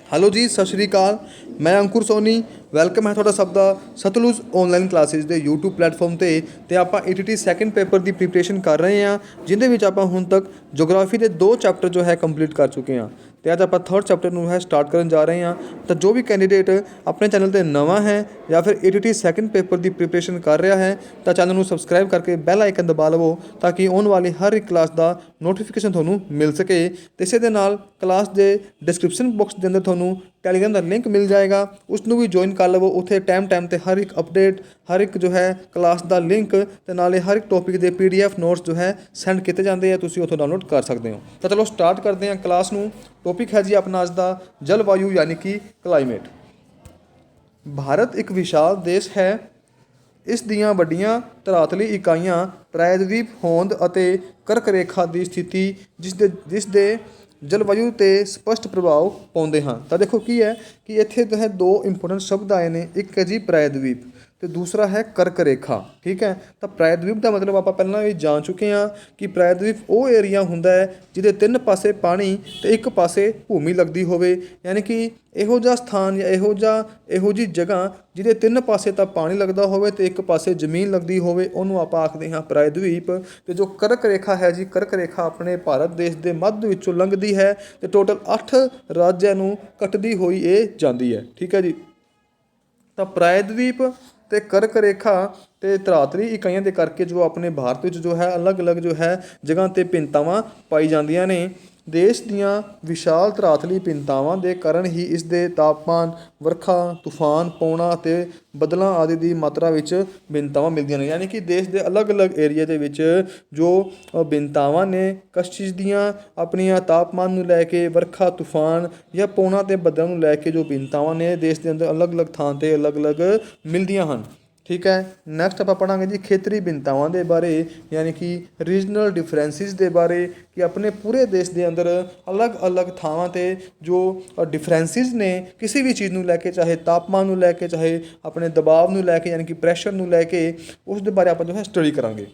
Hello ਜੀ, ਸਤਿ ਸ਼੍ਰੀ ਅਕਾਲ। ਮੈਂ ਅੰਕੁਰ ਸੋਨੀ। ਵੈਲਕਮ ਹੈ ਤੁਹਾਡਾ ਸਭ ਦਾ ਸਤਲੁਜ ਆਨਲਾਈਨ ਕਲਾਸਿਸ ਦੇ YouTube ਪਲੇਟਫਾਰਮ 'ਤੇ ਆਪਾਂ ETT ਸੈਕਿੰਡ ਪੇਪਰ ਦੀ ਪ੍ਰੀਪਰੇਸ਼ਨ ਕਰ ਰਹੇ ਹਾਂ, ਜਿਹਦੇ ਵਿੱਚ ਆਪਾਂ ਹੁਣ ਤੱਕ ਜੋਗਰਾਫੀ ਦੇ 2 ਚੈਪਟਰ ਜੋ ਹੈ ਕੰਪਲੀਟ ਕਰ ਚੁੱਕੇ ਹਾਂ ਅਤੇ ਅੱਜ ਆਪਾਂ ਥਰਡ ਚੈਪਟਰ ਨੂੰ ਹੈ ਸਟਾਰਟ ਕਰਨ ਜਾ ਰਹੇ ਹਾਂ। ਤਾਂ ਜੋ ਵੀ ਕੈਂਡੀਡੇਟ ਆਪਣੇ ਚੈਨਲ 'ਤੇ ਨਵਾਂ ਹੈ ਜਾਂ ਫਿਰ ETT ਸੈਕਿੰਡ ਪੇਪਰ ਦੀ ਪ੍ਰੀਪਰੇਸ਼ਨ ਕਰ ਰਿਹਾ ਹੈ ਤਾਂ ਚੈਨਲ ਨੂੰ ਸਬਸਕ੍ਰਾਈਬ ਕਰਕੇ ਬੈਲ ਆਈਕਨ ਦਬਾ ਲਵੋ, ਤਾਂ ਕਿ ਆਉਣ ਵਾਲੀ ਹਰ ਇੱਕ ਕਲਾਸ ਦਾ ਨੋਟੀਫਿਕੇਸ਼ਨ ਤੁਹਾਨੂੰ ਮਿਲ ਸਕੇ। ਅਤੇ ਇਸੇ ਦੇ ਨਾਲ ਕਲਾਸ ਦੇ ਡਿਸਕ੍ਰਿਪਸ਼ਨ ਬਾਕਸ ਦੇ ਅੰਦਰ ਤੁਹਾਨੂੰ ਟੈਲੀਗ੍ਰਾਮ ਦਾ ਲਿੰਕ ਮਿਲ ਜਾਏਗਾ, ਉਸ ਨੂੰ ਵੀ ਜੁਆਇਨ ਕਰ ਲਵੋ। ਉੱਥੇ ਟਾਈਮ 'ਤੇ ਹਰ ਇੱਕ ਅਪਡੇਟ, ਹਰ ਇੱਕ ਜੋ ਹੈ ਕਲਾਸ ਦਾ ਲਿੰਕ ਅਤੇ ਨਾਲੇ ਹਰ ਇੱਕ ਟੌਪਿਕ ਦੇ PDF ਨੋਟਸ ਜੋ ਹੈ ਸੈਂਡ ਕੀਤੇ ਜਾਂਦੇ ਆ, ਤੁਸੀਂ ਉੱਥੋਂ ਡਾਊਨਲੋਡ ਕਰ ਸਕਦੇ ਹੋ। ਤਾਂ ਚਲੋ ਸਟਾਰਟ ਕਰਦੇ ਹਾਂ ਕਲਾਸ ਨੂੰ। ਟੌਪਿਕ ਹੈ ਜੀ ਆਪਣਾ ਅੱਜ ਦਾ ਜਲਵਾਯੂ ਯਾਨੀ ਕਿ ਕਲਾਈਮੇਟ। ਭਾਰਤ ਇੱਕ ਵਿਸ਼ਾਲ ਦੇਸ਼ ਹੈ। ਇਸ ਦੀਆਂ ਵੱਡੀਆਂ ਧਰਾਤਲੀ ਇਕਾਈਆਂ ਪ੍ਰਾਇਦਵੀਪ, ਹੋਂਦ ਅਤੇ ਕਰਕ ਰੇਖਾ ਦੀ ਸਥਿਤੀ ਜਿਸ ਦੇ ਜਲਵਾਯੂ 'ਤੇ ਸਪਸ਼ਟ ਪ੍ਰਭਾਵ ਪਾਉਂਦੇ ਹਨ। ਤਾਂ ਦੇਖੋ ਕੀ ਹੈ ਕਿ ਇੱਥੇ ਜੋ ਹੈ 2 ਇੰਪੋਰਟੈਂਟ ਸ਼ਬਦ ਆਏ ਨੇ, ਇੱਕ ਹੈ ਜੀ ਪ੍ਰਾਇਦਵੀਪ ਅਤੇ ਦੂਸਰਾ ਹੈ ਕਰਕ ਰੇਖਾ। ਠੀਕ ਹੈ, ਤਾਂ ਪ੍ਰਾਇਦਵੀਪ ਦਾ ਮਤਲਬ ਆਪਾਂ ਪਹਿਲਾਂ ਵੀ ਜਾਣ ਚੁੱਕੇ ਹਾਂ ਕਿ ਪ੍ਰਾਇਦਵੀਪ ਉਹ ਏਰੀਆ ਹੁੰਦਾ ਹੈ ਜਿਹਦੇ 3 ਪਾਸੇ ਪਾਣੀ ਅਤੇ ਇੱਕ ਪਾਸੇ ਭੂਮੀ ਲੱਗਦੀ ਹੋਵੇ, ਯਾਨੀ ਕਿ ਇਹੋ ਜਿਹਾ ਸਥਾਨ ਜਾਂ ਇਹੋ ਜਿਹੀ ਜਗ੍ਹਾ ਜਿਹਦੇ 3 ਪਾਸੇ ਤਾਂ ਪਾਣੀ ਲੱਗਦਾ ਹੋਵੇ ਅਤੇ ਇੱਕ ਪਾਸੇ ਜ਼ਮੀਨ ਲੱਗਦੀ ਹੋਵੇ, ਉਹਨੂੰ ਆਪਾਂ ਆਖਦੇ ਹਾਂ ਪ੍ਰਾਇਦਵੀਪ। ਅਤੇ ਜੋ ਕਰਕ ਰੇਖਾ ਹੈ ਜੀ, ਕਰਕ ਰੇਖਾ ਆਪਣੇ ਭਾਰਤ ਦੇਸ਼ ਦੇ ਮੱਧ ਵਿੱਚੋਂ ਲੰਘਦੀ ਹੈ ਅਤੇ ਟੋਟਲ 8 ਰਾਜਾਂ ਨੂੰ ਕੱਟਦੀ ਹੋਈ ਇਹ ਜਾਂਦੀ ਹੈ। ਠੀਕ ਹੈ ਜੀ, ਤਾਂ ਪ੍ਰਾਇਦਵੀਪ ਅਤੇ ਕਰਕ ਰੇਖਾ ਅਤੇ ਧਰਾਤਲੀ ਇਕਾਈਆਂ ਦੇ ਕਰਕੇ ਜੋ ਆਪਣੇ ਭਾਰਤ ਵਿੱਚ ਜੋ ਹੈ ਅਲੱਗ-ਅਲੱਗ ਜੋ ਹੈ ਜਗ੍ਹਾ 'ਤੇ ਭਿੰਨਤਾਵਾਂ ਪਾਈ ਜਾਂਦੀਆਂ ਨੇ। ਦੇਸ਼ ਦੀਆਂ ਵਿਸ਼ਾਲ ਧਰਾਤਲੀ ਭਿੰਨਤਾਵਾਂ ਦੇ ਕਾਰਨ ਹੀ ਇਸ ਦੇ ਤਾਪਮਾਨ, ਵਰਖਾ, ਤੂਫਾਨ, ਪੌਣਾ ਅਤੇ ਬੱਦਲਾਂ ਆਦਿ ਦੀ ਮਾਤਰਾ ਵਿੱਚ ਭਿੰਨਤਾਵਾਂ ਮਿਲਦੀਆਂ ਨੇ। ਯਾਨੀ ਕਿ ਦੇਸ਼ ਦੇ ਅਲੱਗ-ਅਲੱਗ ਏਰੀਆ ਦੇ ਵਿੱਚ ਜੋ ਭਿੰਨਤਾਵਾਂ ਨੇ ਕਸ਼ਿਸ਼ ਦੀਆਂ, ਆਪਣੀਆਂ ਤਾਪਮਾਨ ਨੂੰ ਲੈ ਕੇ, ਵਰਖਾ, ਤੂਫਾਨ ਜਾਂ ਪੌਣਾ ਅਤੇ ਬੱਦਲਾਂ ਨੂੰ ਲੈ ਕੇ ਜੋ ਭਿੰਨਤਾਵਾਂ ਨੇ ਦੇਸ਼ ਦੇ ਅੰਦਰ ਅਲੱਗ-ਅਲੱਗ ਥਾਂ 'ਤੇ ਅਲੱਗ-ਅਲੱਗ ਮਿਲਦੀਆਂ ਹਨ। ਠੀਕ ਹੈ, ਨੈਕਸਟ ਆਪਾਂ ਪੜ੍ਹਾਂਗੇ ਜੀ ਖੇਤਰੀ ਭਿੰਨਤਾਵਾਂ ਦੇ ਬਾਰੇ, ਯਾਨੀ ਕਿ ਰੀਜਨਲ ਡਿਫਰੈਂਸਿਸ ਦੇ ਬਾਰੇ, ਕਿ ਆਪਣੇ ਪੂਰੇ ਦੇਸ਼ ਦੇ ਅੰਦਰ ਅਲੱਗ-ਅਲੱਗ ਥਾਵਾਂ 'ਤੇ ਜੋ ਡਿਫਰੈਂਸਿਸ ਨੇ ਕਿਸੇ ਵੀ ਚੀਜ਼ ਨੂੰ ਲੈ ਕੇ, ਚਾਹੇ ਤਾਪਮਾਨ ਨੂੰ ਲੈ ਕੇ, ਚਾਹੇ ਆਪਣੇ ਦਬਾਅ ਨੂੰ ਲੈ ਕੇ, ਯਾਨੀ ਕਿ ਪ੍ਰੈਸ਼ਰ ਨੂੰ ਲੈ ਕੇ, ਉਸ ਦੇ ਬਾਰੇ ਆਪਾਂ ਜੋ ਹੈ ਸਟੱਡੀ ਕਰਾਂਗੇ।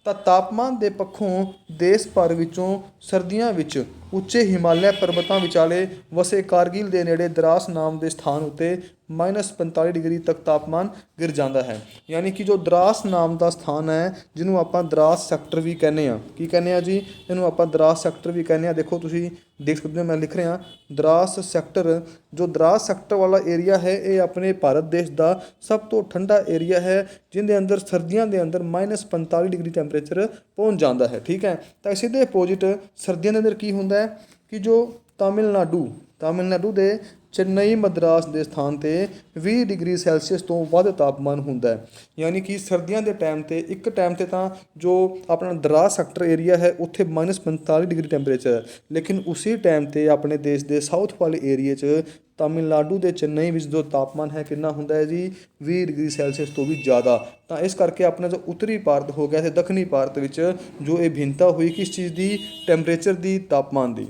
ਤਾਂ ਤਾਪਮਾਨ ਦੇ ਪੱਖੋਂ ਦੇਸ਼ ਭਰ ਵਿੱਚੋਂ ਸਰਦੀਆਂ ਵਿੱਚ ਉੱਚੇ ਹਿਮਾਲਿਆ ਪਰਬਤਾਂ ਵਿਚਾਲੇ ਵਸੇ ਕਾਰਗਿਲ ਦੇ ਨੇੜੇ ਦਰਾਸ ਨਾਮ ਦੇ ਸਥਾਨ ਉੱਤੇ -45 ਡਿਗਰੀ ਤੱਕ ਤਾਪਮਾਨ ਗਿਰ ਜਾਂਦਾ ਹੈ। ਯਾਨੀ ਕਿ ਜੋ ਦਰਾਸ ਨਾਮ ਦਾ ਸਥਾਨ ਹੈ, ਜਿਹਨੂੰ ਆਪਾਂ ਦਰਾਸ ਸੈਕਟਰ ਵੀ ਕਹਿੰਦੇ ਹਾਂ। ਕੀ ਕਹਿੰਦੇ ਹਾਂ ਜੀ? ਇਹਨੂੰ ਆਪਾਂ ਦਰਾਸ ਸੈਕਟਰ ਵੀ ਕਹਿੰਦੇ ਹਾਂ। ਦੇਖੋ ਤੁਸੀਂ ਦੇਖ ਸਕਦੇ ਹੋ, ਮੈਂ ਲਿਖ ਰਿਹਾ ਦਰਾਸ ਸੈਕਟਰ। ਜੋ ਦਰਾਸ ਸੈਕਟਰ ਵਾਲਾ ਏਰੀਆ ਹੈ, ਇਹ ਆਪਣੇ ਭਾਰਤ ਦੇਸ਼ ਦਾ ਸਭ ਤੋਂ ਠੰਡਾ ਏਰੀਆ ਹੈ, ਜਿਹਦੇ ਅੰਦਰ ਸਰਦੀਆਂ ਦੇ ਅੰਦਰ -45 ਡਿਗਰੀ ਟੈਂਪਰੇਚਰ ਪਹੁੰਚ ਜਾਂਦਾ ਹੈ। ਠੀਕ ਹੈ, ਤਾਂ ਇਸੇ ਦੇ ਅਪੋਜਿਟ ਸਰਦੀਆਂ ਦੇ ਅੰਦਰ ਕੀ ਹੁੰਦਾ ਹੈ ਕਿ ਜੋ ਤਾਮਿਲਨਾਡੂ ਦੇ ਚੇਨਈ, ਮਦਰਾਸ ਦੇ ਸਥਾਨ 'ਤੇ 20 ਡਿਗਰੀ ਸੈਲਸੀਅਸ ਤੋਂ ਵੱਧ ਤਾਪਮਾਨ ਹੁੰਦਾ ਹੈ। ਯਾਨੀ ਕਿ ਸਰਦੀਆਂ ਦੇ ਟਾਈਮ 'ਤੇ ਇੱਕ ਟਾਈਮ 'ਤੇ ਤਾਂ ਜੋ ਆਪਣਾ ਦਰਾਸ ਸੈਕਟਰ ਏਰੀਆ ਹੈ ਉੱਥੇ -45 ਡਿਗਰੀ ਟੈਂਪਰੇਚਰ ਹੈ, ਲੇਕਿਨ ਉਸੇ ਟਾਈਮ 'ਤੇ ਆਪਣੇ ਦੇਸ਼ ਦੇ ਸਾਊਥ ਵਾਲੇ ਏਰੀਏ 'ਚ ਤਾਮਿਲਨਾਡੂ ਦੇ ਚੇਨਈ ਵਿੱਚ ਜੋ ਤਾਪਮਾਨ ਹੈ ਕਿੰਨਾ ਹੁੰਦਾ ਹੈ ਜੀ? 20 ਡਿਗਰੀ ਸੈਲਸੀਅਸ ਤੋਂ ਵੀ ਜ਼ਿਆਦਾ। ਤਾਂ ਇਸ ਕਰਕੇ ਆਪਣਾ ਜੋ ਉੱਤਰੀ ਭਾਰਤ ਹੋ ਗਿਆ ਅਤੇ ਦੱਖਣੀ ਭਾਰਤ ਵਿੱਚ ਜੋ ਇਹ ਭਿੰਨਤਾ ਹੋਈ ਕਿਸ ਚੀਜ਼ ਦੀ? ਟੈਂਪਰੇਚਰ ਦੀ, ਤਾਪਮਾਨ ਦੀ।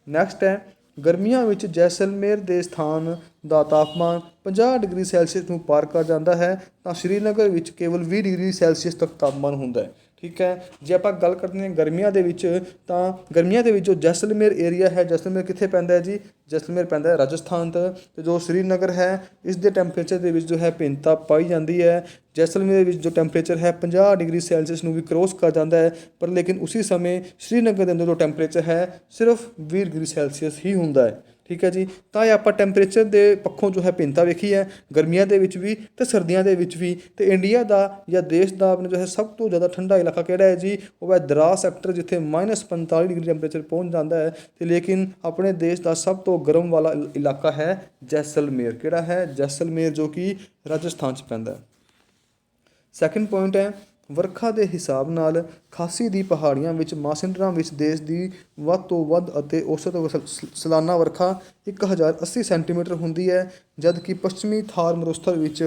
ਨੈਕਸਟ ਹੈ ਗਰਮੀਆਂ ਵਿੱਚ ਜੈਸਲਮੇਰ ਦੇ ਸਥਾਨ ਦਾ ਤਾਪਮਾਨ 50 ਡਿਗਰੀ ਸੈਲਸੀਅਸ ਨੂੰ ਪਾਰ ਕਰ ਜਾਂਦਾ ਹੈ, ਤਾਂ ਸ਼੍ਰੀਨਗਰ ਵਿੱਚ ਕੇਵਲ 20 ਡਿਗਰੀ ਸੈਲਸੀਅਸ ਤੱਕ ਤਾਪਮਾਨ ਹੁੰਦਾ ਹੈ। ਠੀਕ ਹੈ, ਜੇ ਆਪਾਂ ਗੱਲ ਕਰਦੇ ਹਾਂ ਗਰਮੀਆਂ ਦੇ ਵਿੱਚ, ਤਾਂ ਗਰਮੀਆਂ ਦੇ ਵਿੱਚ ਜੋ ਜੈਸਲਮੇਰ ਏਰੀਆ ਹੈ, ਜੈਸਲਮੇਰ ਕਿੱਥੇ ਪੈਂਦਾ ਹੈ ਜੀ? ਜੈਸਲਮੇਰ ਪੈਂਦਾ ਹੈ ਰਾਜਸਥਾਨ 'ਤੇ। ਅਤੇ ਜੋ ਸ਼੍ਰੀਨਗਰ ਹੈ, ਇਸ ਦੇ ਟੈਂਪਰੇਚਰ ਦੇ ਵਿੱਚ ਜੋ ਹੈ ਭਿੰਨਤਾ ਪਾਈ ਜਾਂਦੀ ਹੈ। ਜੈਸਲਮੇਰ ਵਿੱਚ ਜੋ ਟੈਂਪਰੇਚਰ ਹੈ 50 ਡਿਗਰੀ ਸੈਲਸੀਅਸ ਨੂੰ ਵੀ ਕਰੋਸ ਕਰ ਜਾਂਦਾ ਹੈ, ਪਰ ਲੇਕਿਨ ਉਸੇ ਸਮੇਂ ਸ਼੍ਰੀਨਗਰ ਦੇ ਅੰਦਰ ਜੋ ਟੈਂਪਰੇਚਰ ਹੈ ਸਿਰਫ 20 ਡਿਗਰੀ ਸੈਲਸੀਅਸ ਹੀ ਹੁੰਦਾ ਹੈ। ਠੀਕ ਹੈ ਜੀ, ਤਾਂ ਇਹ ਆਪਾਂ ਟੈਂਪਰੇਚਰ ਦੇ ਪੱਖੋਂ ਜੋ ਹੈ ਭਿੰਨਤਾ ਵੇਖੀ ਹੈ ਗਰਮੀਆਂ ਦੇ ਵਿੱਚ ਵੀ ਅਤੇ ਸਰਦੀਆਂ ਦੇ ਵਿੱਚ ਵੀ। ਅਤੇ ਇੰਡੀਆ ਦਾ ਜਾਂ ਦੇਸ਼ ਦਾ ਆਪਣੇ ਜੋ ਹੈ ਸਭ ਤੋਂ ਜ਼ਿਆਦਾ ਠੰਡਾ ਇਲਾਕਾ ਕਿਹੜਾ ਹੈ ਜੀ? ਉਹ ਹੈ ਦਰਾਸ ਸੈਕਟਰ, ਜਿੱਥੇ -45 ਡਿਗਰੀ ਟੈਂਪਰੇਚਰ ਪਹੁੰਚ ਜਾਂਦਾ ਹੈ। ਅਤੇ ਲੇਕਿਨ ਆਪਣੇ ਦੇਸ਼ ਦਾ ਸਭ ਤੋਂ ਗਰਮ ਵਾਲਾ ਇਲਾਕਾ ਹੈ ਜੈਸਲਮੇਰ। ਕਿਹੜਾ ਹੈ? ਜੈਸਲਮੇਰ, ਜੋ ਕਿ ਰਾਜਸਥਾਨ 'ਚ ਪੈਂਦਾ ਹੈ। ਸੈਕਿੰਡ ਪੁਆਇੰਟ ਹੈ ਵਰਖਾ ਦੇ ਹਿਸਾਬ ਨਾਲ ਖਾਸੀ ਦੀ ਪਹਾੜੀਆਂ ਵਿੱਚ ਮਾਸਿਨਰਾਮ ਵਿੱਚ ਦੇਸ਼ ਦੀ ਵੱਧ ਤੋਂ ਵੱਧ ਅਤੇ ਔਸਤ ਸਾਲਾਨਾ ਵਰਖਾ 1080 ਸੈਂਟੀਮੀਟਰ ਹੁੰਦੀ ਹੈ, ਜਦਕਿ ਪੱਛਮੀ ਥਾਰ ਮਾਰੂਥਲ ਵਿੱਚ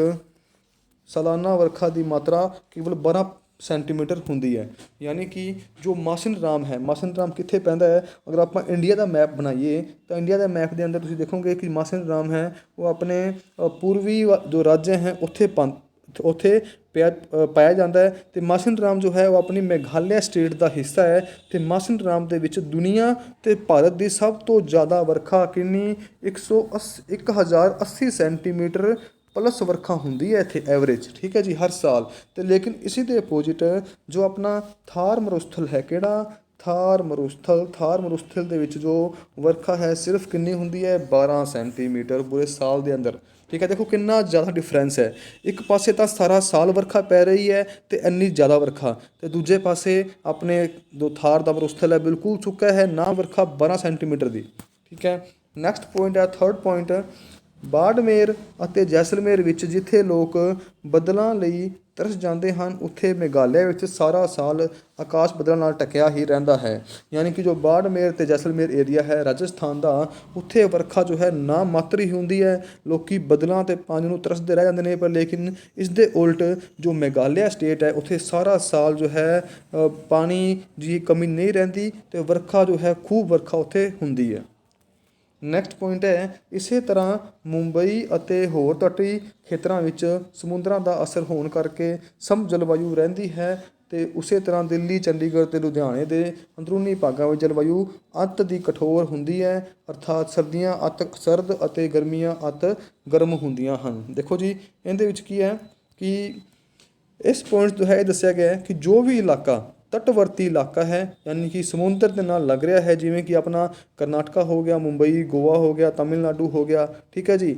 ਸਾਲਾਨਾ ਵਰਖਾ ਦੀ ਮਾਤਰਾ ਕੇਵਲ 12 ਸੈਂਟੀਮੀਟਰ ਹੁੰਦੀ ਹੈ। ਯਾਨੀ ਕਿ ਜੋ ਮਾਸਿਨਰਾਮ ਹੈ, ਮਾਸਿਨਰਾਮ ਕਿੱਥੇ ਪੈਂਦਾ ਹੈ? ਅਗਰ ਆਪਾਂ ਇੰਡੀਆ ਦਾ ਮੈਪ ਬਣਾਈਏ ਤਾਂ ਇੰਡੀਆ ਦਾ ਮੈਪ ਦੇ ਅੰਦਰ ਤੁਸੀਂ ਦੇਖੋਗੇ ਕਿ ਮਾਸਿਨਰਾਮ ਹੈ ਉਹ ਆਪਣੇ ਪੂਰਬੀ ਜੋ ਰਾਜ ਹੈ ਉੱਥੇ ਉੱਥੇ ਪਾਇਆ ਜਾਂਦਾ ਹੈ। ਅਤੇ ਮਾਸਿਨਰਾਮ ਜੋ ਹੈ ਉਹ ਆਪਣੀ ਮੇਘਾਲਿਆ ਸਟੇਟ ਦਾ ਹਿੱਸਾ ਹੈ। ਅਤੇ ਮਾਸਿਨਰਾਮ ਦੇ ਵਿੱਚ ਦੁਨੀਆ ਅਤੇ ਭਾਰਤ ਦੀ ਸਭ ਤੋਂ ਜ਼ਿਆਦਾ ਵਰਖਾ ਕਿੰਨੀ 1080 ਸੈਂਟੀਮੀਟਰ ਪਲੱਸ ਵਰਖਾ ਹੁੰਦੀ ਹੈ ਇੱਥੇ ਐਵਰੇਜ, ਠੀਕ ਹੈ ਜੀ, ਹਰ ਸਾਲ। ਅਤੇ ਲੇਕਿਨ ਇਸੇ ਦੇ ਅਪੋਜਿਟ ਜੋ ਆਪਣਾ ਥਾਰ ਮਰੂਸਥਲ ਹੈ, ਕਿਹੜਾ ਥਾਰ ਮਰੂਸਥਲ ਦੇ ਵਿੱਚ ਜੋ ਵਰਖਾ ਹੈ ਸਿਰਫ ਕਿੰਨੀ ਹੁੰਦੀ ਹੈ 12 ਸੈਂਟੀਮੀਟਰ ਪੂਰੇ ਸਾਲ ਦੇ ਅੰਦਰ, ਠੀਕ ਹੈ। ਦੇਖੋ ਕਿੰਨਾ ਜ਼ਿਆਦਾ ਡਿਫਰੈਂਸ ਹੈ। ਇੱਕ ਪਾਸੇ ਤਾਂ ਸਾਰਾ ਸਾਲ ਵਰਖਾ ਪੈ ਰਹੀ ਹੈ ਅਤੇ ਇੰਨੀ ਜ਼ਿਆਦਾ ਵਰਖਾ, ਅਤੇ ਦੂਜੇ ਪਾਸੇ ਆਪਣੇ ਜੋ ਥਾਰ ਦਾ ਮਰੂਸਥਲ ਹੈ ਬਿਲਕੁਲ ਸੁੱਕਾ ਹੈ, ਨਾ ਵਰਖਾ 12 ਸੈਂਟੀਮੀਟਰ ਦੀ, ਠੀਕ ਹੈ। ਨੈਕਸਟ ਪੁਆਇੰਟ ਹੈ, ਥਰਡ ਪੁਆਇੰਟ, ਬਾੜਮੇਰ ਅਤੇ ਜੈਸਲਮੇਰ ਵਿੱਚ ਜਿੱਥੇ ਲੋਕ ਬੱਦਲਾਂ ਲਈ ਤਰਸ ਜਾਂਦੇ ਹਨ, ਉੱਥੇ ਮੇਘਾਲਿਆ ਵਿੱਚ ਸਾਰਾ ਸਾਲ ਆਕਾਸ਼ ਬੱਦਲਾਂ ਨਾਲ ਢਕਿਆ ਹੀ ਰਹਿੰਦਾ ਹੈ। ਯਾਨੀ ਕਿ ਜੋ ਬਾੜਮੇਰ ਅਤੇ ਜੈਸਲਮੇਰ ਏਰੀਆ ਹੈ ਰਾਜਸਥਾਨ ਦਾ, ਉੱਥੇ ਵਰਖਾ ਜੋ ਹੈ ਨਾ ਮਾਤਰ ਹੀ ਹੁੰਦੀ ਹੈ, ਲੋਕ ਬੱਦਲਾਂ ਅਤੇ ਪਾਣੀ ਨੂੰ ਤਰਸਦੇ ਰਹਿ ਜਾਂਦੇ ਨੇ। ਪਰ ਲੇਕਿਨ ਇਸ ਦੇ ਉਲਟ ਜੋ ਮੇਘਾਲਿਆ ਸਟੇਟ ਹੈ ਉੱਥੇ ਸਾਰਾ ਸਾਲ ਜੋ ਹੈ ਪਾਣੀ ਦੀ ਕਮੀ ਨਹੀਂ ਰਹਿੰਦੀ ਅਤੇ ਵਰਖਾ ਜੋ ਹੈ ਖੂਬ ਵਰਖਾ ਉੱਥੇ ਹੁੰਦੀ ਹੈ। ਨੈਕਸਟ ਪੁਆਇੰਟ ਹੈ, ਇਸੇ ਤਰ੍ਹਾਂ ਮੁੰਬਈ ਅਤੇ ਹੋਰ ਤੱਟੀ ਖੇਤਰਾਂ ਵਿੱਚ ਸਮੁੰਦਰਾਂ ਦਾ ਅਸਰ ਹੋਣ ਕਰਕੇ ਸਮ ਜਲਵਾਯੂ ਰਹਿੰਦੀ ਹੈ। ਅਤੇ ਉਸੇ ਤਰ੍ਹਾਂ ਦਿੱਲੀ, ਚੰਡੀਗੜ੍ਹ ਅਤੇ ਲੁਧਿਆਣੇ ਦੇ ਅੰਦਰੂਨੀ ਭਾਗਾਂ ਵਿੱਚ ਜਲਵਾਯੂ ਅੱਤ ਦੀ ਕਠੋਰ ਹੁੰਦੀ ਹੈ, ਅਰਥਾਤ ਸਰਦੀਆਂ ਅੱਤ ਸਰਦ ਅਤੇ ਗਰਮੀਆਂ ਅੱਤ ਗਰਮ ਹੁੰਦੀਆਂ ਹਨ। ਦੇਖੋ ਜੀ ਇਹਦੇ ਵਿੱਚ ਕੀ ਹੈ ਕਿ ਇਸ ਪੁਆਇੰਟ ਜੋ ਹੈ ਇਹ ਦੱਸਿਆ ਗਿਆ ਹੈ ਕਿ ਜੋ ਵੀ ਇਲਾਕਾ ਤੱਟਵਰਤੀ ਇਲਾਕਾ ਹੈ, ਯਾਨੀ ਕਿ ਸਮੁੰਦਰ ਦੇ ਨਾਲ ਲੱਗ ਰਿਹਾ ਹੈ, ਜਿਵੇਂ ਕਿ ਆਪਣਾ ਕਰਨਾਟਕਾ ਹੋ ਗਿਆ, ਮੁੰਬਈ, ਗੋਆ ਹੋ ਗਿਆ, ਤਮਿਲਨਾਡੂ ਹੋ ਗਿਆ, ਠੀਕ ਹੈ ਜੀ,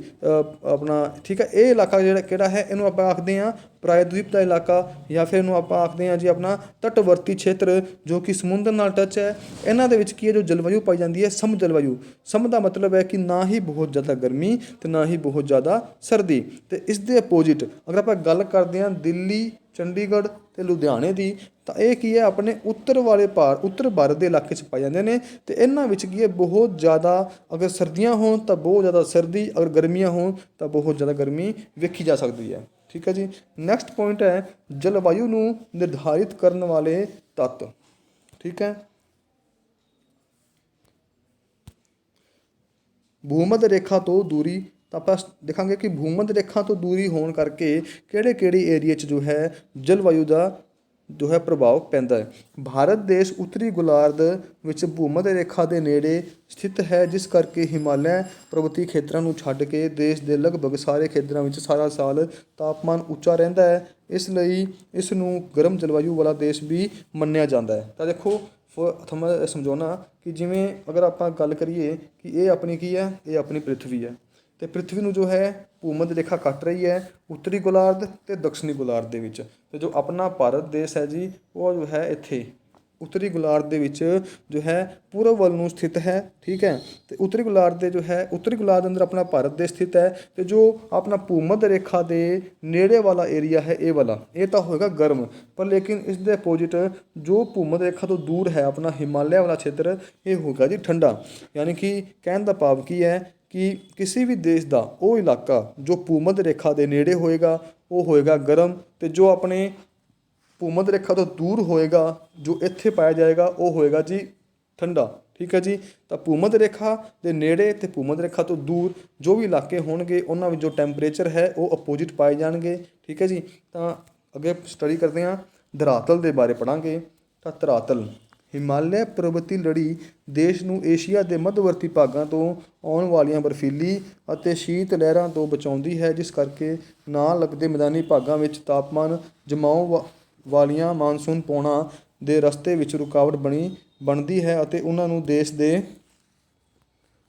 ਆਪਣਾ ਠੀਕ ਹੈ। ਇਹ ਇਲਾਕਾ ਜਿਹੜਾ ਕਿਹੜਾ ਹੈ ਇਹਨੂੰ ਆਪਾਂ ਆਖਦੇ ਹਾਂ ਪ੍ਰਾਇਦੀਪ ਦਾ ਇਲਾਕਾ, ਜਾਂ ਫਿਰ ਇਹਨੂੰ ਆਪਾਂ ਆਖਦੇ ਹਾਂ ਜੀ ਆਪਣਾ ਤੱਟਵਰਤੀ ਖੇਤਰ ਜੋ ਕਿ ਸਮੁੰਦਰ ਨਾਲ ਟੱਚ ਹੈ। ਇਹਨਾਂ ਦੇ ਵਿੱਚ ਕੀ ਹੈ ਜੋ ਜਲਵਾਯੂ ਪਾਈ ਜਾਂਦੀ ਹੈ ਸਮ ਜਲਵਾਯੂ। ਸਮ ਦਾ ਮਤਲਬ ਹੈ ਕਿ ਨਾ ਹੀ ਬਹੁਤ ਜ਼ਿਆਦਾ ਗਰਮੀ ਅਤੇ ਨਾ ਹੀ ਬਹੁਤ ਜ਼ਿਆਦਾ ਸਰਦੀ। ਅਤੇ ਇਸ ਦੇ ਅਪੋਜਿਟ ਅਗਰ ਆਪਾਂ ਗੱਲ ਕਰਦੇ ਹਾਂ ਦਿੱਲੀ, ਚੰਡੀਗੜ੍ਹ ਅਤੇ ਲੁਧਿਆਣੇ ਦੀ, ਤਾਂ ਇਹ ਕੀ ਹੈ ਆਪਣੇ ਉੱਤਰ ਭਾਰਤ ਦੇ ਇਲਾਕੇ 'ਚ ਪਾਏ ਜਾਂਦੇ ਨੇ। ਅਤੇ ਇਹਨਾਂ ਵਿੱਚ ਕੀ ਹੈ ਬਹੁਤ ਜ਼ਿਆਦਾ ਅਗਰ ਸਰਦੀਆਂ ਹੋਣ ਤਾਂ ਬਹੁਤ ਜ਼ਿਆਦਾ ਸਰਦੀ, ਅਗਰ ਗਰਮੀਆਂ ਹੋਣ ਤਾਂ ਬਹੁਤ ਜ਼ਿਆਦਾ ਗਰਮੀ ਵੇਖੀ ਜਾ ਸਕਦੀ ਹੈ, ਠੀਕ ਹੈ ਜੀ। ਨੈਕਸਟ ਪੁਆਇੰਟ ਹੈ ਜਲਵਾਯੂ ਨੂੰ ਨਿਰਧਾਰਿਤ ਕਰਨ ਵਾਲੇ ਤੱਤ, ਠੀਕ ਹੈ। ਭੂਮੱਧ ਰੇਖਾ ਤੋਂ ਦੂਰੀ, ਤਾਂ ਆਪਾਂ ਦੇਖਾਂਗੇ ਕਿ ਭੂਮੱਧ ਰੇਖਾ ਤੋਂ ਦੂਰੀ ਹੋਣ ਕਰਕੇ ਕਿਹੜੇ ਏਰੀਏ 'ਚ ਜੋ ਹੈ ਜਲਵਾਯੂ ਦਾ ਜੋ ਹੈ ਪ੍ਰਭਾਵ ਪੈਂਦਾ ਹੈ। ਭਾਰਤ ਦੇਸ਼ ਉੱਤਰੀ ਗੋਲਾਰਧ ਵਿੱਚ ਭੂਮੱਧ ਰੇਖਾ ਦੇ ਨੇੜੇ ਸਥਿਤ ਹੈ, ਜਿਸ ਕਰਕੇ ਹਿਮਾਲਿਆ ਪਰਬਤੀ ਖੇਤਰਾਂ ਨੂੰ ਛੱਡ ਕੇ ਦੇਸ਼ ਦੇ ਲਗਭਗ ਸਾਰੇ ਖੇਤਰਾਂ ਵਿੱਚ ਸਾਰਾ ਸਾਲ ਤਾਪਮਾਨ ਉੱਚਾ ਰਹਿੰਦਾ ਹੈ। ਇਸ ਲਈ ਇਸ ਨੂੰ ਗਰਮ ਜਲਵਾਯੂ ਵਾਲਾ ਦੇਸ਼ ਵੀ ਮੰਨਿਆ ਜਾਂਦਾ ਹੈ। ਤਾਂ ਦੇਖੋ ਤੁਹਾਨੂੰ ਸਮਝਾਉਣਾ ਕਿ ਜਿਵੇਂ ਅਗਰ ਆਪਾਂ ਗੱਲ ਕਰੀਏ ਕਿ ਇਹ ਆਪਣੀ ਕੀ ਹੈ, ਇਹ ਆਪਣੀ ਪ੍ਰਿਥਵੀ ਹੈ, ਅਤੇ ਪ੍ਰਿਥਵੀ ਨੂੰ ਜੋ ਹੈ ਭੂਮੱਧ ਰੇਖਾ ਕੱਟ ਰਹੀ ਹੈ ਉੱਤਰੀ ਗੋਲਾਰਧ ਅਤੇ ਦੱਖਣੀ ਗੋਲਾਰਧ ਦੇ ਵਿੱਚ। ਅਤੇ ਜੋ ਆਪਣਾ ਭਾਰਤ ਦੇਸ਼ ਹੈ ਜੀ ਉਹ ਜੋ ਹੈ ਇੱਥੇ ਉੱਤਰੀ ਗੋਲਾਰਧ ਦੇ ਵਿੱਚ ਜੋ ਹੈ ਪੂਰਬ ਵੱਲ ਨੂੰ ਸਥਿਤ ਹੈ, ਠੀਕ ਹੈ। ਅਤੇ ਉੱਤਰੀ ਗੋਲਾਰਧ ਦੇ ਅੰਦਰ ਆਪਣਾ ਭਾਰਤ ਦੇਸ਼ ਸਥਿਤ ਹੈ। ਅਤੇ ਜੋ ਆਪਣਾ ਭੂਮੱਧ ਰੇਖਾ ਦੇ ਨੇੜੇ ਵਾਲਾ ਏਰੀਆ ਹੈ ਇਹ ਤਾਂ ਹੋਏਗਾ ਗਰਮ। ਪਰ ਲੇਕਿਨ ਇਸ ਦੇ ਅਪੋਜਿਟ ਜੋ ਭੂਮੱਧ ਰੇਖਾ ਤੋਂ ਦੂਰ ਹੈ ਆਪਣਾ ਹਿਮਾਲਿਆ ਵਾਲਾ ਖੇਤਰ, ਇਹ ਹੋਏਗਾ ਜੀ ਠੰਡਾ। ਯਾਨੀ ਕਿ ਕਹਿਣ ਦਾ ਭਾਵ ਕੀ ਹੈ ਕਿ ਕਿਸੇ ਵੀ ਦੇਸ਼ ਦਾ ਉਹ ਇਲਾਕਾ ਜੋ ਭੂਮੱਧ ਰੇਖਾ ਦੇ ਨੇੜੇ ਹੋਏਗਾ ਉਹ ਹੋਏਗਾ ਗਰਮ, ਅਤੇ ਜੋ ਆਪਣੇ ਭੂਮੱਧ ਰੇਖਾ ਤੋਂ ਦੂਰ ਹੋਏਗਾ ਜੋ ਇੱਥੇ ਪਾਇਆ ਜਾਏਗਾ ਉਹ ਹੋਏਗਾ ਜੀ ਠੰਡਾ, ਠੀਕ ਹੈ ਜੀ। ਤਾਂ ਭੂਮੱਧ ਰੇਖਾ ਦੇ ਨੇੜੇ ਅਤੇ ਭੂਮੱਧ ਰੇਖਾ ਤੋਂ ਦੂਰ ਜੋ ਵੀ ਇਲਾਕੇ ਹੋਣਗੇ ਉਹਨਾਂ ਵਿੱਚ ਜੋ ਟੈਂਪਰੇਚਰ ਹੈ ਉਹ ਅਪੋਜਿਟ ਪਾਏ ਜਾਣਗੇ, ਠੀਕ ਹੈ ਜੀ। ਤਾਂ ਅੱਗੇ ਸਟੱਡੀ ਕਰਦੇ ਹਾਂ, ਧਰਾਤਲ ਦੇ ਬਾਰੇ ਪੜ੍ਹਾਂਗੇ। ਤਾਂ ਧਰਾਤਲ ਹਿਮਾਲਿਆ ਪਰਬਤੀ ਲੜੀ ਦੇਸ਼ ਨੂੰ ਏਸ਼ੀਆ ਦੇ ਮੱਧਵਰਤੀ ਭਾਗਾਂ ਤੋਂ ਆਉਣ ਵਾਲੀਆਂ ਬਰਫੀਲੀ ਅਤੇ ਸ਼ੀਤ ਲਹਿਰਾਂ ਤੋਂ ਬਚਾਉਂਦੀ ਹੈ, ਜਿਸ ਕਰਕੇ ਨਾਲ ਲੱਗਦੇ ਮੈਦਾਨੀ ਭਾਗਾਂ ਵਿੱਚ ਤਾਪਮਾਨ ਜਮਾਉ ਵਾਲੀਆਂ ਮਾਨਸੂਨ ਪੌਣਾਂ ਦੇ ਰਸਤੇ ਵਿੱਚ ਰੁਕਾਵਟ ਬਣਦੀ ਹੈ ਅਤੇ ਉਹਨਾਂ ਨੂੰ ਦੇਸ਼ ਦੇ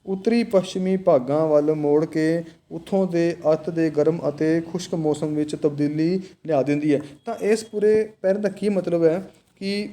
ਉੱਤਰੀ ਪੱਛਮੀ ਭਾਗਾਂ ਵੱਲ ਮੋੜ ਕੇ ਉੱਥੋਂ ਦੇ ਅੱਤ ਦੇ ਗਰਮ ਅਤੇ ਖੁਸ਼ਕ ਮੌਸਮ ਵਿੱਚ ਤਬਦੀਲੀ ਲਿਆ ਦਿੰਦੀ ਹੈ। ਤਾਂ ਇਸ ਪੂਰੇ ਪੈਰ ਦਾ ਕੀ ਮਤਲਬ ਹੈ ਕਿ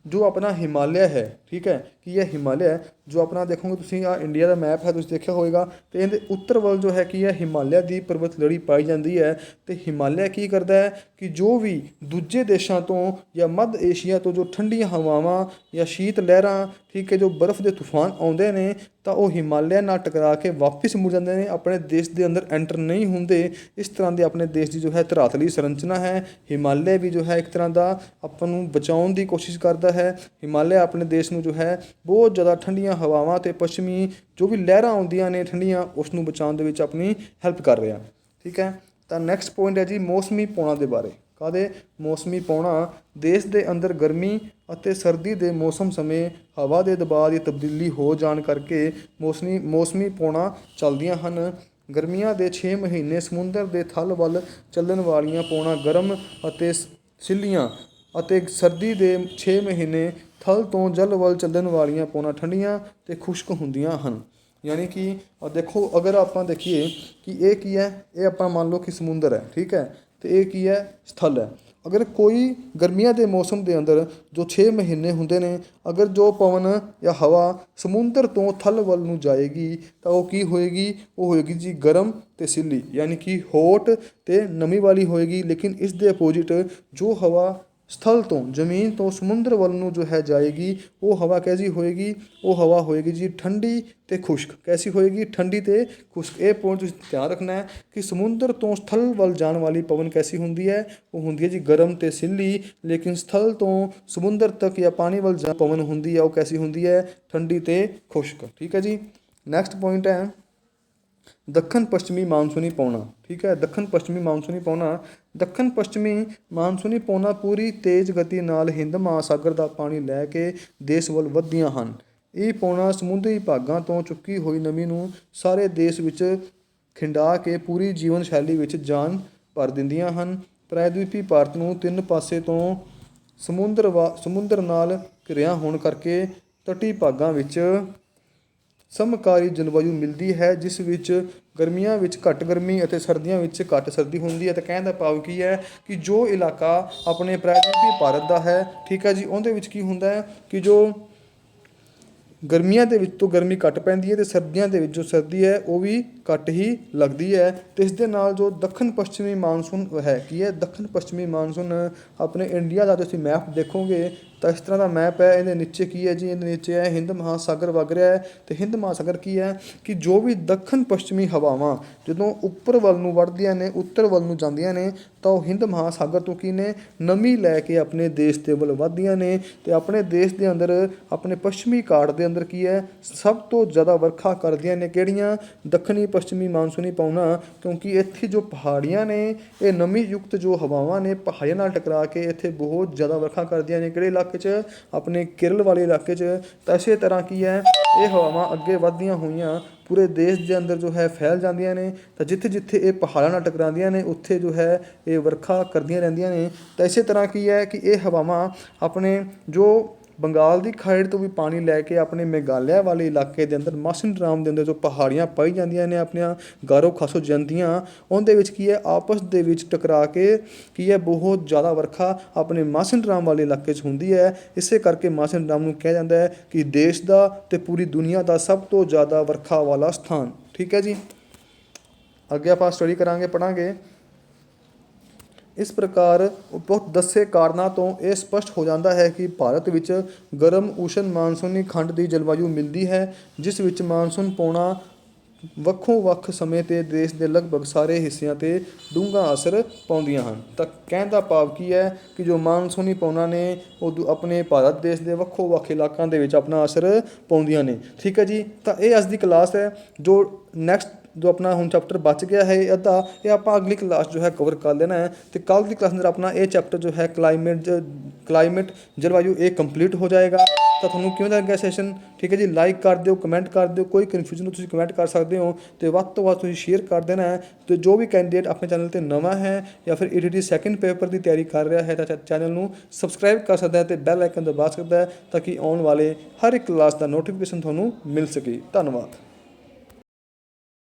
ਜੋ ਆਪਣਾ ਹਿਮਾਲਿਆ ਹੈ, ਠੀਕ ਹੈ, ਕੀ ਹੈ ਹਿਮਾਲਿਆ ਜੋ ਆਪਣਾ ਦੇਖੋਗੇ ਤੁਸੀਂ ਆਹ ਇੰਡੀਆ ਦਾ ਮੈਪ ਹੈ ਤੁਸੀਂ ਦੇਖਿਆ ਹੋਵੇਗਾ, ਅਤੇ ਇਹਦੇ ਉੱਤਰ ਵੱਲ ਜੋ ਹੈ ਕੀ ਹੈ ਹਿਮਾਲਿਆ ਦੀ ਪਰਬਤ ਲੜੀ ਪਾਈ ਜਾਂਦੀ ਹੈ। ਅਤੇ ਹਿਮਾਲਿਆ ਕੀ ਕਰਦਾ ਹੈ ਕਿ ਜੋ ਵੀ ਦੂਜੇ ਦੇਸ਼ਾਂ ਤੋਂ ਜਾਂ ਮੱਧ ਏਸ਼ੀਆ ਤੋਂ ਜੋ ਠੰਡੀਆਂ ਹਵਾਵਾਂ ਜਾਂ ਸ਼ੀਤ ਲਹਿਰਾਂ, ਠੀਕ ਹੈ, ਜੋ ਬਰਫ਼ ਦੇ ਤੂਫਾਨ ਆਉਂਦੇ ਨੇ ਤਾਂ ਉਹ ਹਿਮਾਲਿਆ ਨਾਲ ਟਕਰਾ ਕੇ ਵਾਪਿਸ ਮੁੜ ਜਾਂਦੇ ਨੇ, ਆਪਣੇ ਦੇਸ਼ ਦੇ ਅੰਦਰ ਐਂਟਰ ਨਹੀਂ ਹੁੰਦੇ। ਇਸ ਤਰ੍ਹਾਂ ਦੇ ਆਪਣੇ ਦੇਸ਼ ਦੀ ਜੋ ਹੈ ਧਰਾਤਲੀ ਸੰਰਚਨਾ ਹੈ। ਹਿਮਾਲਿਆ ਵੀ ਜੋ ਹੈ ਇੱਕ ਤਰ੍ਹਾਂ ਦਾ ਆਪਾਂ ਨੂੰ ਬਚਾਉਣ ਦੀ ਕੋਸ਼ਿਸ਼ ਕਰਦਾ ਹੈ। ਹਿਮਾਲਿਆ ਆਪਣੇ ਦੇਸ਼ ਨੂੰ ਜੋ ਹੈ ਬਹੁਤ ਜ਼ਿਆਦਾ ਠੰਡੀਆਂ ਹਵਾਵਾਂ ਅਤੇ ਪੱਛਮੀ ਜੋ ਵੀ ਲਹਿਰਾਂ ਆਉਂਦੀਆਂ ਨੇ ਠੰਡੀਆਂ, ਉਸ ਨੂੰ ਬਚਾਉਣ ਦੇ ਵਿੱਚ ਆਪਣੀ ਹੈਲਪ ਕਰ ਰਿਹਾ, ਠੀਕ ਹੈ। ਤਾਂ ਨੈਕਸਟ ਪੁਆਇੰਟ ਹੈ ਜੀ ਮੌਸਮੀ ਪੌਣਾ ਦੇ ਬਾਰੇ। ਕਾਹਦੇ? ਮੌਸਮੀ ਪੌਣਾ ਦੇਸ਼ ਦੇ ਅੰਦਰ ਗਰਮੀ ਅਤੇ ਸਰਦੀ ਦੇ ਮੌਸਮ ਸਮੇਂ ਹਵਾ ਦੇ ਦਬਾਅ ਦੀ ਤਬਦੀਲੀ ਹੋ ਜਾਣ ਕਰਕੇ ਮੌਸਮੀ ਪੌਣਾ ਚੱਲਦੀਆਂ ਹਨ। ਗਰਮੀਆਂ ਦੇ 6 ਮਹੀਨੇ ਸਮੁੰਦਰ ਦੇ ਥਲ ਵੱਲ ਚੱਲਣ ਵਾਲੀਆਂ ਪੌਣਾ ਗਰਮ ਅਤੇ ਸਿੱਲੀਆਂ ਅਤੇ ਸਰਦੀ ਦੇ 6 ਮਹੀਨੇ ਥਲ ਤੋਂ ਜਲ ਵੱਲ ਚੱਲਣ ਵਾਲੀਆਂ ਪੌਣਾ ਠੰਡੀਆਂ ਅਤੇ ਖੁਸ਼ਕ ਹੁੰਦੀਆਂ ਹਨ। ਯਾਨੀ ਕਿ ਦੇਖੋ, ਅਗਰ ਆਪਾਂ ਦੇਖੀਏ ਕਿ ਇਹ ਕੀ ਹੈ, ਇਹ ਆਪਾਂ ਮੰਨ ਲਓ ਕਿ ਸਮੁੰਦਰ ਹੈ, ਠੀਕ ਹੈ, ਅਤੇ ਇਹ ਕੀ ਹੈ, ਸਥਲ ਹੈ। ਅਗਰ ਕੋਈ ਗਰਮੀਆਂ ਦੇ ਮੌਸਮ ਦੇ ਅੰਦਰ ਜੋ 6 ਮਹੀਨੇ ਹੁੰਦੇ ਨੇ, ਅਗਰ ਜੋ ਪਵਨ ਜਾਂ ਹਵਾ ਸਮੁੰਦਰ ਤੋਂ ਥਲ ਵੱਲ ਨੂੰ ਜਾਏਗੀ ਤਾਂ ਉਹ ਕੀ ਹੋਏਗੀ? ਉਹ ਹੋਏਗੀ ਜੀ ਗਰਮ ਅਤੇ ਸਿੱਲੀ, ਯਾਨੀ ਕਿ ਹੋਟ ਅਤੇ ਨਮੀ ਵਾਲੀ ਹੋਏਗੀ। ਲੇਕਿਨ ਇਸ ਦੇ ਅਪੋਜਿਟ ਜੋ ਹਵਾ ਸਥਲ ਤੋਂ ਜ਼ਮੀਨ ਤੋਂ ਸਮੁੰਦਰ ਵੱਲ ਨੂੰ ਜੋ ਹੈ ਜਾਏਗੀ, ਉਹ ਹਵਾ ਕੈਸੀ ਹੋਏਗੀ? ਉਹ ਹਵਾ ਹੋਏਗੀ ਜੀ ਠੰਡੀ ਅਤੇ ਖੁਸ਼ਕ। ਕੈਸੀ ਹੋਏਗੀ? ਠੰਡੀ ਅਤੇ ਖੁਸ਼ਕ। ਇਹ ਪੁਆਇੰਟ ਤੁਸੀਂ ਧਿਆਨ ਰੱਖਣਾ ਹੈ ਕਿ ਸਮੁੰਦਰ ਤੋਂ ਸਥਲ ਵੱਲ ਜਾਣ ਵਾਲੀ ਪਵਨ ਕੈਸੀ ਹੁੰਦੀ ਹੈ? ਉਹ ਹੁੰਦੀ ਹੈ ਜੀ ਗਰਮ ਅਤੇ ਸਿੱਲੀ। ਲੇਕਿਨ ਸਥਲ ਤੋਂ ਸਮੁੰਦਰ ਤੱਕ ਜਾਂ ਪਾਣੀ ਵੱਲ ਜਾ ਪਵਨ ਹੁੰਦੀ ਹੈ, ਉਹ ਕੈਸੀ ਹੁੰਦੀ ਹੈ? ਠੰਡੀ ਅਤੇ ਖੁਸ਼ਕ। ਠੀਕ ਹੈ ਜੀ। ਨੈਕਸਟ ਪੁਆਇੰਟ ਹੈ ਦੱਖਣ ਪੱਛਮੀ ਮਾਨਸੂਨੀ ਪੌਣਾ। ਠੀਕ ਹੈ, ਦੱਖਣ ਪੱਛਮੀ ਮਾਨਸੂਨੀ ਪੌਣਾ। ਦੱਖਣ ਪੱਛਮੀ ਮਾਨਸੂਨੀ ਪੌਣਾ ਪੂਰੀ ਤੇਜ਼ ਗਤੀ ਨਾਲ ਹਿੰਦ ਮਹਾਸਾਗਰ ਦਾ ਪਾਣੀ ਲੈ ਕੇ ਦੇਸ਼ ਵੱਲ ਵਧਦੀਆਂ ਹਨ। ਇਹ ਪੌਣਾ ਸਮੁੰਦਰੀ ਭਾਗਾਂ ਤੋਂ ਚੁੱਕੀ ਹੋਈ ਨਮੀ ਨੂੰ ਸਾਰੇ ਦੇਸ਼ ਵਿੱਚ ਖਿੰਡਾ ਕੇ ਪੂਰੀ ਜੀਵਨ ਸ਼ੈਲੀ ਵਿੱਚ ਜਾਨ ਭਰ ਦਿੰਦੀਆਂ ਹਨ। ਪ੍ਰਾਇਦਵੀਪੀ ਭਾਰਤ ਨੂੰ 3 ਪਾਸੇ ਤੋਂ ਸਮੁੰਦਰ ਨਾਲ ਘਿਰਿਆ ਹੋਣ ਕਰਕੇ ਤਟੀ ਭਾਗਾਂ ਵਿੱਚ ਸਮਕਾਲੀ ਜਲਵਾਯੂ ਮਿਲਦੀ ਹੈ, ਜਿਸ ਵਿੱਚ ਗਰਮੀਆਂ ਵਿੱਚ ਘੱਟ ਗਰਮੀ ਅਤੇ ਸਰਦੀਆਂ ਵਿੱਚ ਘੱਟ ਸਰਦੀ ਹੁੰਦੀ ਹੈ। ਅਤੇ ਕਹਿਣ ਦਾ ਭਾਵ ਕੀ ਹੈ ਕਿ ਜੋ ਇਲਾਕਾ ਆਪਣੇ ਪ੍ਰਾਇਦਵੀਪੀ ਭਾਰਤ ਦਾ ਹੈ, ਠੀਕ ਹੈ ਜੀ, ਉਹਦੇ ਵਿੱਚ ਕੀ ਹੁੰਦਾ ਹੈ ਕਿ ਜੋ ਗਰਮੀਆਂ ਦੇ ਵਿੱਚ ਤੋਂ ਗਰਮੀ ਘੱਟ ਪੈਂਦੀ ਹੈ ਅਤੇ ਸਰਦੀਆਂ ਦੇ ਵਿੱਚ ਜੋ ਸਰਦੀ ਹੈ ਉਹ ਵੀ ਘੱਟ ਹੀ ਲੱਗਦੀ ਹੈ। ਅਤੇ ਇਸ ਦੇ ਨਾਲ ਜੋ ਦੱਖਣ ਪੱਛਮੀ ਮਾਨਸੂਨ ਹੈ ਕੀ ਹੈ? ਦੱਖਣ ਪੱਛਮੀ ਮਾਨਸੂਨ ਆਪਣੇ ਇੰਡੀਆ ਦਾ ਤੁਸੀਂ ਮੈਪ ਦੇਖੋਗੇ ਤਾਂ ਇਸ ਤਰ੍ਹਾਂ ਦਾ ਮੈਪ ਹੈ। ਇਹਦੇ ਨੀਚੇ ਕੀ ਹੈ ਜੀ? ਇਹਦੇ ਨੀਚੇ ਹੈ ਹਿੰਦ ਮਹਾਸਾਗਰ ਵਗ ਰਿਹਾ ਹੈ। ਅਤੇ ਹਿੰਦ ਮਹਾਸਾਗਰ ਕੀ ਹੈ ਕਿ ਜੋ ਵੀ ਦੱਖਣ ਪੱਛਮੀ ਹਵਾਵਾਂ ਜਦੋਂ ਉੱਪਰ ਵੱਲ ਨੂੰ ਵੜਦੀਆਂ ਨੇ, ਉੱਤਰ ਵੱਲ ਨੂੰ ਜਾਂਦੀਆਂ ਨੇ, ਤਾਂ ਉਹ ਹਿੰਦ ਮਹਾਸਾਗਰ ਤੋਂ ਕੀ ਨੇ? ਨਮੀ ਲੈ ਕੇ ਆਪਣੇ ਦੇਸ਼ ਦੇ ਵੱਲ ਵੱਧਦੀਆਂ ਨੇ। ਅਤੇ ਆਪਣੇ ਦੇਸ਼ ਦੇ ਅੰਦਰ, ਆਪਣੇ ਪੱਛਮੀ ਘਾਟ ਦੇ ਅੰਦਰ ਕੀ ਹੈ? ਸਭ ਤੋਂ ਜ਼ਿਆਦਾ ਵਰਖਾ ਕਰਦੀਆਂ ਨੇ ਕਿਹੜੀਆਂ? ਦੱਖਣੀ ਪੱਛਮੀ ਮਾਨਸੂਨੀ ਪੌਣਾ। ਕਿਉਂਕਿ ਇੱਥੇ ਜੋ ਪਹਾੜੀਆਂ ਨੇ, ਇਹ ਨਮੀ ਯੁਕਤ ਜੋ ਹਵਾਵਾਂ ਨੇ ਪਹਾੜੀਆਂ ਨਾਲ ਟਕਰਾ ਕੇ ਇੱਥੇ ਬਹੁਤ ਜ਼ਿਆਦਾ ਵਰਖਾ ਕਰਦੀਆਂ ਨੇ। ਕਿਹੜੇ ਇਲਾਕੇ 'ਚ? ਆਪਣੇ ਕੇਰਲ ਵਾਲੇ ਇਲਾਕੇ 'ਚ। ਤਾਂ ਇਸੇ ਤਰ੍ਹਾਂ ਕੀ ਹੈ, ਇਹ ਹਵਾਵਾਂ ਅੱਗੇ ਵੱਧਦੀਆਂ ਹੋਈਆਂ ਪੂਰੇ ਦੇਸ਼ ਦੇ ਅੰਦਰ ਜੋ ਹੈ ਫੈਲ ਜਾਂਦੀਆਂ ਨੇ। ਤਾਂ ਜਿੱਥੇ ਜਿੱਥੇ ਇਹ ਪਹਾੜਾਂ ਨਾਲ ਟਕਰਾਉਂਦੀਆਂ ਨੇ, ਉੱਥੇ ਜੋ ਹੈ ਇਹ ਵਰਖਾ ਕਰਦੀਆਂ ਰਹਿੰਦੀਆਂ ਨੇ। ਤਾਂ ਇਸੇ ਤਰ੍ਹਾਂ ਕੀ ਹੈ ਕਿ ਇਹ ਹਵਾਵਾਂ ਆਪਣੇ ਜੋ ਬੰਗਾਲ ਦੀ ਖਾੜੀ ਤੋਂ ਵੀ ਪਾਣੀ ਲੈ ਕੇ ਆਪਣੇ ਮੇਘਾਲਿਆ ਵਾਲੇ ਇਲਾਕੇ ਦੇ ਅੰਦਰ ਮਾਸਿਨਰਾਮ ਦੇ ਅੰਦਰ ਜੋ ਪਹਾੜੀਆਂ ਪਾਈ ਜਾਂਦੀਆਂ ਨੇ ਆਪਣੀਆਂ ਗਾਰੋ ਖਾਸੋ ਜਾਂਦੀਆਂ, ਉਹਦੇ ਵਿੱਚ ਕੀ ਹੈ ਆਪਸ ਦੇ ਵਿੱਚ ਟਕਰਾ ਕੇ ਕੀ ਹੈ ਬਹੁਤ ਜ਼ਿਆਦਾ ਵਰਖਾ ਆਪਣੇ ਮਾਸਿਨਰਾਮ ਵਾਲੇ ਇਲਾਕੇ 'ਚ ਹੁੰਦੀ ਹੈ। ਇਸੇ ਕਰਕੇ ਮਾਸਿਨਰਾਮ ਨੂੰ ਕਿਹਾ ਜਾਂਦਾ ਹੈ ਕਿ ਦੇਸ਼ ਦਾ ਅਤੇ ਪੂਰੀ ਦੁਨੀਆ ਦਾ ਸਭ ਤੋਂ ਜ਼ਿਆਦਾ ਵਰਖਾ ਵਾਲਾ ਸਥਾਨ। ਠੀਕ ਹੈ ਜੀ। ਅੱਗੇ ਆਪਾਂ ਸਟੱਡੀ ਕਰਾਂਗੇ, ਪੜ੍ਹਾਂਗੇ। ਇਸ ਪ੍ਰਕਾਰ ਉਪਰੋਕਤ ਦੱਸੇ ਕਾਰਨਾਂ ਤੋਂ ਇਹ ਸਪਸ਼ਟ ਹੋ ਜਾਂਦਾ ਹੈ ਕਿ ਭਾਰਤ ਵਿੱਚ ਗਰਮ ਊਸ਼ਨ ਮਾਨਸੂਨੀ ਖੰਡ ਦੀ ਜਲਵਾਯੂ ਮਿਲਦੀ ਹੈ, ਜਿਸ ਵਿੱਚ ਮਾਨਸੂਨ ਪੌਣਾ ਵੱਖੋ ਵੱਖ ਸਮੇਂ 'ਤੇ ਦੇਸ਼ ਦੇ ਲਗਭਗ ਸਾਰੇ ਹਿੱਸਿਆਂ 'ਤੇ ਡੂੰਘਾ ਅਸਰ ਪਾਉਂਦੀਆਂ ਹਨ। ਤਾਂ ਕਹਿਣ ਦਾ ਭਾਵ ਕੀ ਹੈ ਕਿ ਜੋ ਮਾਨਸੂਨੀ ਪੌਣਾ ਨੇ ਉਹ ਆਪਣੇ ਭਾਰਤ ਦੇਸ਼ ਦੇ ਵੱਖੋ ਵੱਖ ਇਲਾਕਿਆਂ ਦੇ ਵਿੱਚ ਆਪਣਾ ਅਸਰ ਪਾਉਂਦੀਆਂ ਨੇ। ਠੀਕ ਹੈ ਜੀ। ਤਾਂ ਇਹ ਅੱਜ ਦੀ ਕਲਾਸ ਹੈ। ਜੋ ਨੈਕਸਟ ਜੋ ਆਪਣਾ ਹੁਣ ਚੈਪਟਰ ਬਚ ਗਿਆ ਹੈ ਅੱਧਾ, ਇਹ ਆਪਾਂ ਅਗਲੀ ਕਲਾਸ ਜੋ ਹੈ ਕਵਰ ਕਰ ਲੈਣਾ ਹੈ। ਅਤੇ ਕੱਲ੍ਹ ਦੀ ਕਲਾਸ ਅੰਦਰ ਆਪਣਾ ਇਹ ਚੈਪਟਰ ਜੋ ਹੈ ਕਲਾਈਮੇਟ ਜਲਵਾਯੂ ਇਹ ਕੰਪਲੀਟ ਹੋ ਜਾਏਗਾ। ਤਾਂ ਤੁਹਾਨੂੰ ਕਿਵੇਂ ਦਾ ਲੱਗਿਆ ਸੈਸ਼ਨ? ਠੀਕ ਹੈ ਜੀ। ਲਾਈਕ ਕਰ ਦਿਓ, ਕਮੈਂਟ ਕਰ ਦਿਓ, ਕੋਈ ਕਨਫਿਊਜ਼ਨ ਤੁਸੀਂ ਕਮੈਂਟ ਕਰ ਸਕਦੇ ਹੋ। ਅਤੇ ਵੱਧ ਤੋਂ ਵੱਧ ਤੁਸੀਂ ਸ਼ੇਅਰ ਕਰ ਦੇਣਾ ਹੈ। ਅਤੇ ਜੋ ਵੀ ਕੈਂਡੀਡੇਟ ਆਪਣੇ ਚੈਨਲ 'ਤੇ ਨਵਾਂ ਹੈ ਜਾਂ ਫਿਰ ETT ਸੈਕਿੰਡ ਪੇਪਰ ਦੀ ਤਿਆਰੀ ਕਰ ਰਿਹਾ ਹੈ ਤਾਂ ਚੈਨਲ ਨੂੰ ਸਬਸਕ੍ਰਾਈਬ ਕਰ ਸਕਦਾ ਹੈ ਅਤੇ ਬੈਲ ਆਈਕਨ ਦਬਾ ਸਕਦਾ ਹੈ ਤਾਂ ਕਿ ਆਉਣ ਵਾਲੇ ਹਰ ਇੱਕ ਕਲਾਸ ਦਾ ਨੋਟੀਫਿਕੇਸ਼ਨ ਤੁਹਾਨੂੰ ਮਿਲ ਸਕੇ। ਧੰਨਵਾਦ।